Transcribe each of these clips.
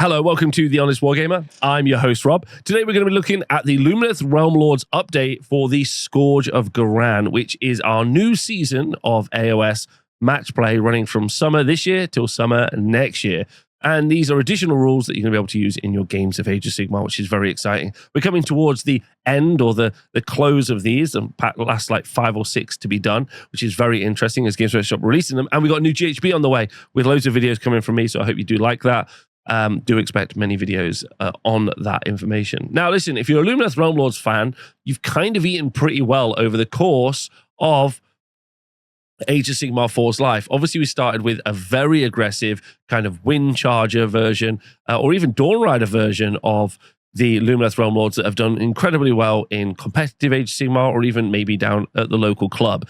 Hello, welcome to The Honest Wargamer. I'm your host, Rob. Today we're going to be looking at the Lumineth Realm Lords update for the Scourge of Ghyran, which is our new season of AOS match play running from summer this year till summer next year. And these are additional rules that you're going to be able to use in your games of Age of Sigmar, which is very exciting. We're coming towards the end or the close of these, and last like 5 or 6 to be done, which is very interesting as Games Workshop releasing them. And we got a new GHB on the way with loads of videos coming from me, so I hope you do like that. Do expect many videos on that information. Now, listen, if you're a Lumineth Realm Lords fan, you've kind of eaten pretty well over the course of Age of Sigmar 4's life. Obviously, we started with a very aggressive kind of Wind Charger version, or even Dawn Rider version of the Lumineth Realm Lords that have done incredibly well in competitive Age of Sigmar, or even maybe down at the local club.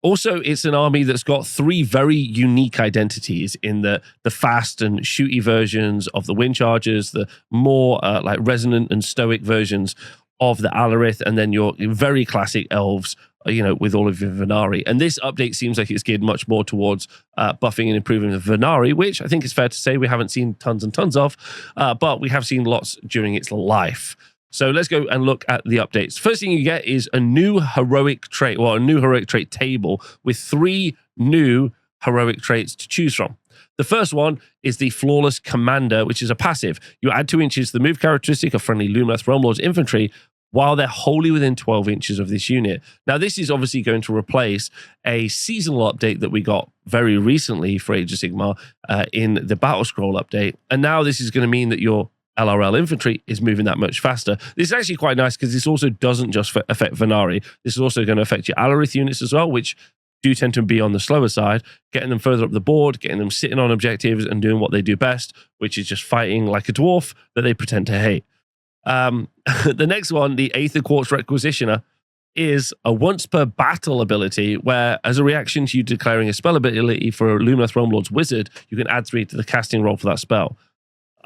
Also, it's an army that's got 3 very unique identities in the fast and shooty versions of the Wind Chargers, the more like resonant and stoic versions of the Alarith, and then your very classic elves, you know, with all of your Venari. And this update seems like it's geared much more towards buffing and improving the Venari, which I think is fair to say we haven't seen tons and tons of, but we have seen lots during its life. So let's go and look at the updates. First thing you get is a new heroic trait, well, a new heroic trait table with 3 new heroic traits to choose from. The first one is the Flawless Commander, which is a passive. You add 2 inches to the move characteristic of friendly Lumineth Realm Lords infantry while they're wholly within 12 inches of this unit. Now, this is obviously going to replace a seasonal update that we got very recently for Age of Sigmar in the Battle Scroll update. And now this is going to mean that your LRL infantry is moving that much faster. This is actually quite nice because this also doesn't just affect Venari. This is also going to affect your Alarith units as well, which do tend to be on the slower side, getting them further up the board, getting them sitting on objectives and doing what they do best, which is just fighting like a dwarf that they pretend to hate. The next one, the Aether Quartz Requisitioner, is a once per battle ability where, as a reaction to you declaring a spell ability for a Lumineth Realm Lord's wizard, you can add 3 to the casting roll for that spell.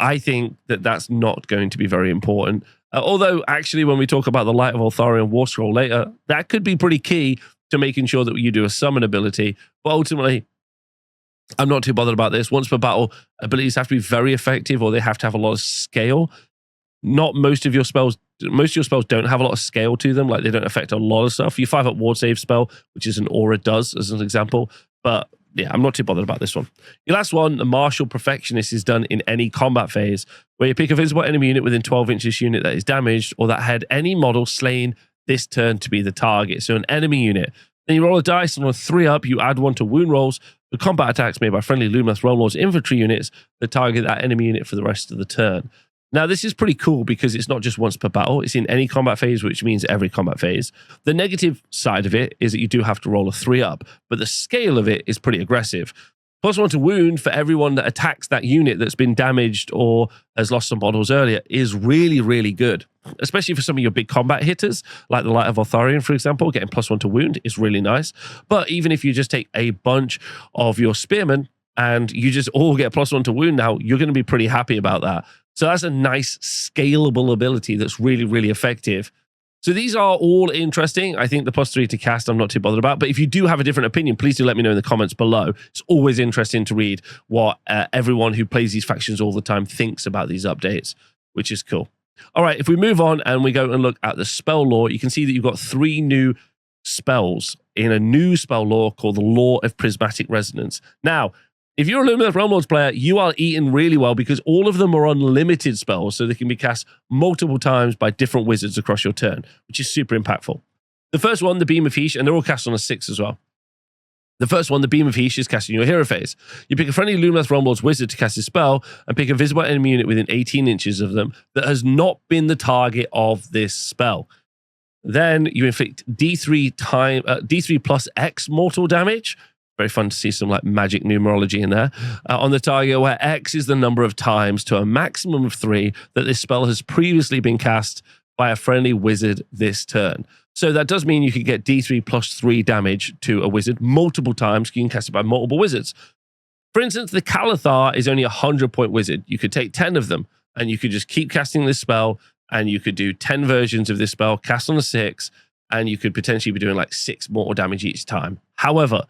I think that that's not going to be very important. Although, actually, when we talk about the Light of Altharion War Scroll later, that could be pretty key to making sure that you do a summon ability. But ultimately, I'm not too bothered about this. Once per battle, abilities have to be very effective, or they have to have a lot of scale. Not most of your spells. Most of your spells don't have a lot of scale to them. Like, they don't affect a lot of stuff. Your 5-up ward save spell, which is an aura, does, as an example. But yeah, I'm not too bothered about this one. Your last one, the Martial Perfectionist, is done in any combat phase, where you pick a visible enemy unit within 12 inches unit that is damaged, or that had any model slain this turn to be the target. So an enemy unit. Then you roll a dice, and on 3-up, you add 1 to wound rolls for combat attacks made by friendly Lumineth Realm Lords infantry units that target that enemy unit for the rest of the turn. Now, this is pretty cool because it's not just once per battle. It's in any combat phase, which means every combat phase. The negative side of it is that you do have to roll a 3-up, but the scale of it is pretty aggressive. +1 to wound for everyone that attacks that unit that's been damaged or has lost some models earlier is really, really good, especially for some of your big combat hitters, like the Light of Altharion, for example. Getting +1 to wound is really nice. But even if you just take a bunch of your spearmen and you just all get +1 to wound now, you're going to be pretty happy about that. So that's a nice scalable ability that's really, really effective. So these are all interesting. I think the +3 to cast I'm not too bothered about. But if you do have a different opinion, please do let me know in the comments below. It's always interesting to read what everyone who plays these factions all the time thinks about these updates, which is cool. All right, if we move on and we go and look at the spell lore, you can see that you've got 3 new spells in a new spell lore called the Law of Prismatic Resonance. Now, if you're a Lumineth Realm Lords player, you are eating really well because all of them are unlimited spells, so they can be cast multiple times by different wizards across your turn, which is super impactful. The first one, the Beam of Heesh, and they're all cast on a 6 as well. The first one, the Beam of Heesh, is cast in your hero phase. You pick a friendly Lumineth Realm Lords wizard to cast a spell and pick a visible enemy unit within 18 inches of them that has not been the target of this spell. Then you inflict D3 plus X mortal damage. Very fun to see some like magic numerology in there on the target, where X is the number of times to a maximum of 3 that this spell has previously been cast by a friendly wizard this turn. So that does mean you could get D3 plus 3 damage to a wizard multiple times. You can cast it by multiple wizards. For instance, the Calathar is only a 100-point wizard. You could take 10 of them and you could just keep casting this spell, and you could do 10 versions of this spell, cast on a 6, and you could potentially be doing like 6 mortal damage each time. However,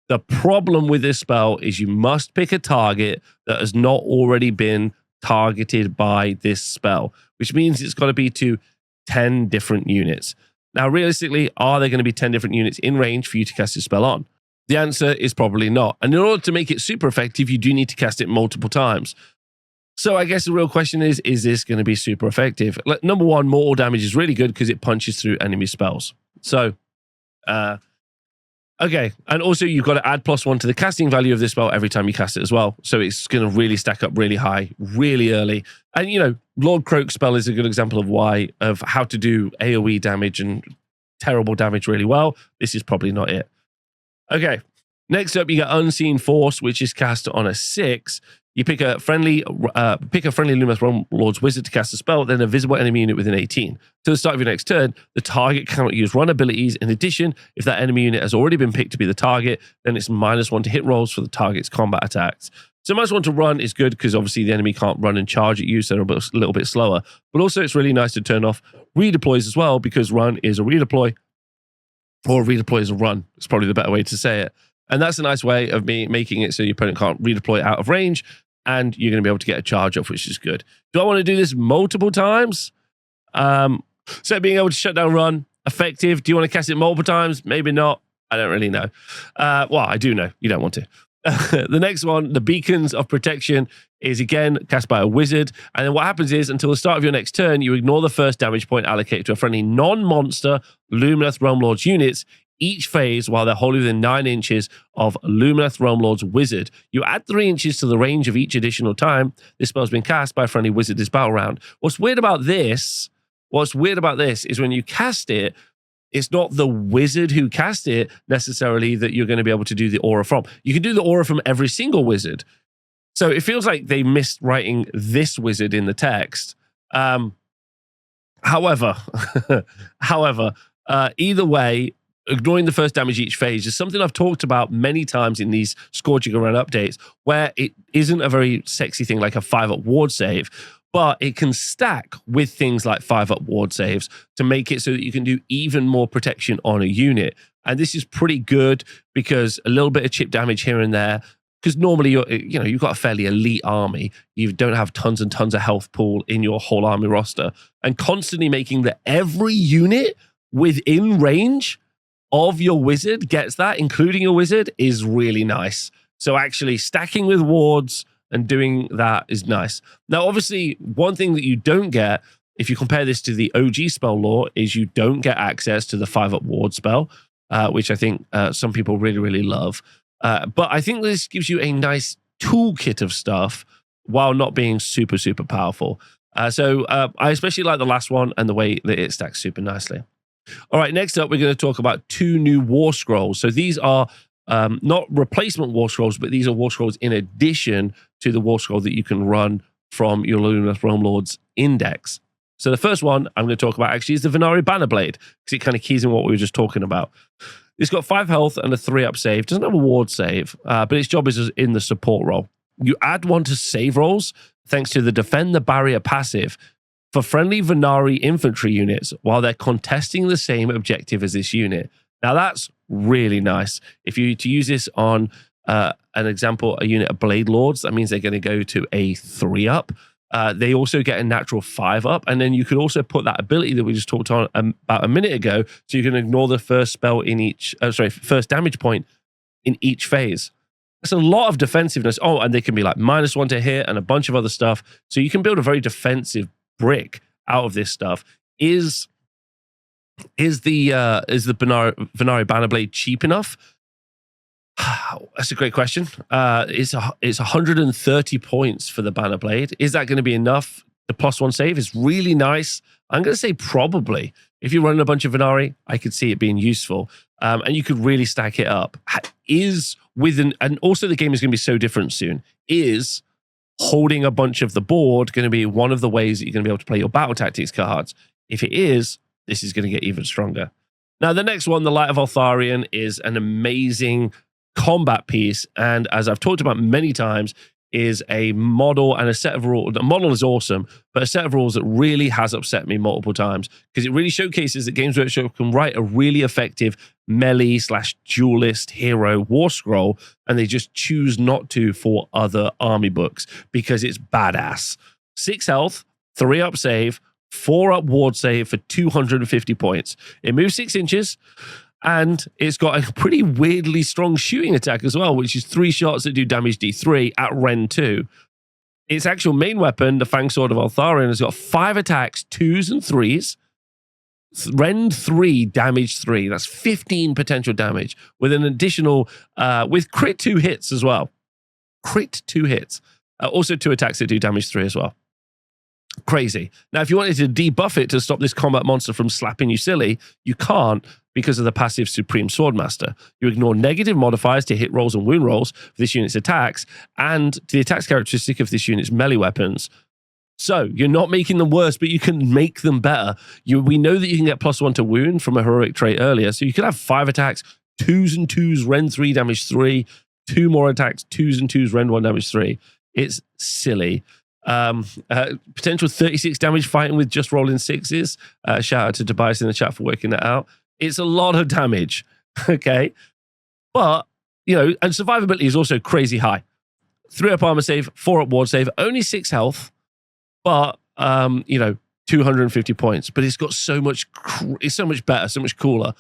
the problem with this spell is you must pick a target that has not already been targeted by this spell, which means it's got to be to 10 different units. Now, realistically, are there going to be 10 different units in range for you to cast this spell on? The answer is probably not. And in order to make it super effective, you do need to cast it multiple times. So I guess the real question is this going to be super effective? Number one, mortal damage is really good because it punches through enemy spells. So, okay. And also you've got to add +1 to the casting value of this spell every time you cast it as well. So it's going to really stack up really high, really early. And, you know, Lord Croak's spell is a good example of how to do AoE damage and terrible damage really well. This is probably not it. Okay. Next up, you get Unseen Force, which is cast on a 6. You pick a friendly Lumineth Realm Lord's Wizard to cast a spell, then a visible enemy unit within 18. To the start of your next turn, the target cannot use run abilities. In addition, if that enemy unit has already been picked to be the target, then it's -1 to hit rolls for the target's combat attacks. So -1 to run is good because obviously the enemy can't run and charge at you, so they're a little bit slower. But also it's really nice to turn off redeploys as well, because run is a redeploy, or redeploy is a run. It's probably the better way to say it. And that's a nice way of making it so your opponent can't redeploy out of range, and you're going to be able to get a charge off, which is good. Do I want to do this multiple times? So being able to shut down run, effective. Do you want to cast it multiple times? Maybe not. I don't really know. Well, I do know. You don't want to. The next one, the Beacons of Protection, is again cast by a wizard. And then what happens is, until the start of your next turn, you ignore the first damage point allocated to a friendly non-monster Lumineth Realm Lord's units each phase while they're wholly within 9 inches of Lumineth Realm Lord's wizard. You add 3 inches to the range of each additional time this spell's been cast by a friendly wizard this battle round. What's weird about this is when you cast it, it's not the wizard who cast it necessarily that you're going to be able to do the aura from. You can do the aura from every single wizard. So it feels like they missed writing this wizard in the text. However, either way, ignoring the first damage each phase is something I've talked about many times in these Scourge of Ghyran updates, where it isn't a very sexy thing like a 5-up ward save, but it can stack with things like 5-up ward saves to make it so that you can do even more protection on a unit. And this is pretty good because a little bit of chip damage here and there, because normally you've got a fairly elite army. You don't have tons and tons of health pool in your whole army roster, and constantly making that every unit within range of your wizard gets that, including your wizard, is really nice. So actually stacking with wards and doing that is nice. Now, obviously, one thing that you don't get, if you compare this to the OG spell lore, is you don't get access to the 5-up ward spell, which I think some people really, really love. But I think this gives you a nice toolkit of stuff while not being super, super powerful. So I especially like the last one and the way that it stacks super nicely. All right, next up, we're going to talk about 2 new War Scrolls. So these are not replacement War Scrolls, but these are War Scrolls in addition to the War Scroll that you can run from your Lumineth Realm Lord's index. So the first one I'm going to talk about actually is the Venari Bannerblade, because it kind of keys in what we were just talking about. It's got 5 health and a 3-up save. Doesn't have a ward save, but its job is in the support role. You add 1 to save rolls thanks to the Defend the Barrier passive for friendly Venari infantry units while they're contesting the same objective as this unit. Now that's really nice. If you to use this on an example, a unit of Blade Lords, that means they're going to go to a 3-up. They also get a natural 5-up, and then you could also put that ability that we just talked on about a minute ago, so you can ignore the first spell in each, first damage point in each phase. It's a lot of defensiveness. Oh, and they can be like -1 to hit and a bunch of other stuff. So you can build a very defensive brick out of this stuff. Is the Venari Bannerblade cheap enough? That's a great question. It's 130 points for the Bannerblade. Is that going to be enough? The +1 save is really nice. I'm going to say probably. If you're running a bunch of Venari, I could see it being useful. And you could really stack it up. And also the game is going to be so different soon. Is holding a bunch of the board going to be one of the ways that you're going to be able to play your battle tactics cards? If it is, this is going to get even stronger. Now, the next one, the Light of Altharion, is an amazing combat piece. And as I've talked about many times, is a model and a set of rules. The model is awesome, but a set of rules that really has upset me multiple times, because it really showcases that Games Workshop can write a really effective melee/duelist hero war scroll, and they just choose not to for other army books because it's badass. 6 health, 3 up save, 4 up ward save for 250 points. It moves 6 inches, and it's got a pretty weirdly strong shooting attack as well, which is 3 shots that do damage D3 at Ren 2. Its actual main weapon, the Fang Sword of Eltharion, has got 5 attacks, 2s and 3s. Ren 3, damage 3. That's 15 potential damage with an additional, with crit 2 hits as well. Crit 2 hits. Also 2 attacks that do damage 3 as well. Crazy. Now, if you wanted to debuff it to stop this combat monster from slapping you silly, you can't because of the passive Supreme Swordmaster. You ignore negative modifiers to hit rolls and wound rolls for this unit's attacks, and to the attacks characteristic of this unit's melee weapons. So you're not making them worse, but you can make them better. We know that you can get +1 to wound from a heroic trait earlier, so you could have 5 attacks, 2s and 2s, Ren 3, damage 3, 2 more attacks, 2s and 2s, Ren 1, damage 3. It's silly. Potential 36 damage fighting with just rolling 6s. Shout out to Tobias in the chat for working that out. It's a lot of damage, okay? But, you know, and survivability is also crazy high. 3 up armor save, 4 up ward save, only 6 health, but, you know, 250 points. But it's got so much, it's so much better, so much cooler.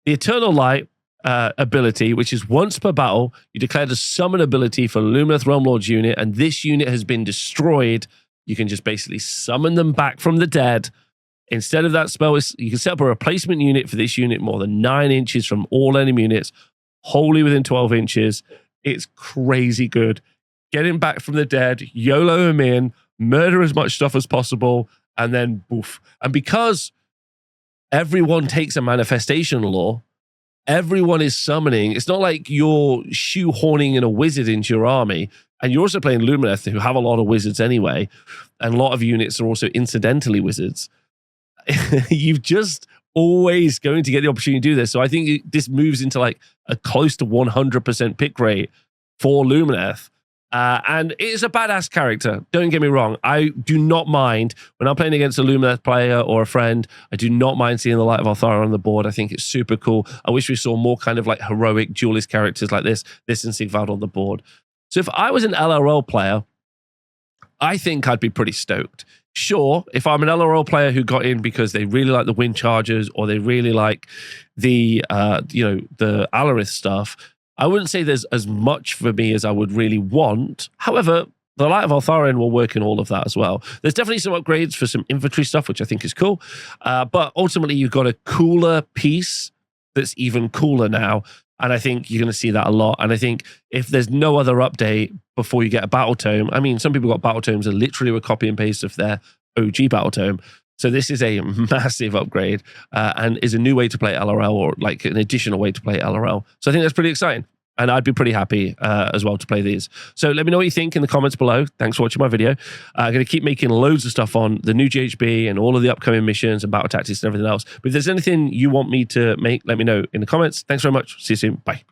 The Eternal Light ability, which is once per battle, you declare the summon ability for Lumineth Realm Lord's unit, and this unit has been destroyed. You can just basically summon them back from the dead. Instead of that spell, you can set up a replacement unit for this unit more than 9 inches from all enemy units, wholly within 12 inches. It's crazy good. Get him back from the dead, YOLO him in, murder as much stuff as possible, and then boof. And because everyone takes a manifestation law, everyone is summoning. It's not like you're shoehorning in a wizard into your army. And you're also playing Lumineth, who have a lot of wizards anyway. And a lot of units are also incidentally wizards. You've just always going to get the opportunity to do this. So I think this moves into like a close to 100% pick rate for Lumineth. And it's a badass character. Don't get me wrong. I do not mind when I'm playing against a Lumineth player or a friend. I do not mind seeing the Light of Eltharion on the board. I think it's super cool. I wish we saw more kind of like heroic duelist characters like this and Sigvald on the board. So if I was an LRL player, I think I'd be pretty stoked. Sure, if I'm an LRL player who got in because they really like the Wind Chargers or they really like the the Alarith stuff, I wouldn't say there's as much for me as I would really want. However, the Light of Eltharion will work in all of that as well. There's definitely some upgrades for some infantry stuff, which I think is cool. But ultimately, you've got a cooler piece that's even cooler now. And I think you're going to see that a lot. And I think if there's no other update before you get a battle tome, I mean, some people got battle tomes that literally were copy and paste of their OG battle tome. So this is a massive upgrade and is a new way to play LRL, or like an additional way to play LRL. So I think that's pretty exciting. And I'd be pretty happy as well to play these. So let me know what you think in the comments below. Thanks for watching my video. I'm going to keep making loads of stuff on the new GHB and all of the upcoming missions and battle tactics and everything else. But if there's anything you want me to make, let me know in the comments. Thanks very much. See you soon. Bye.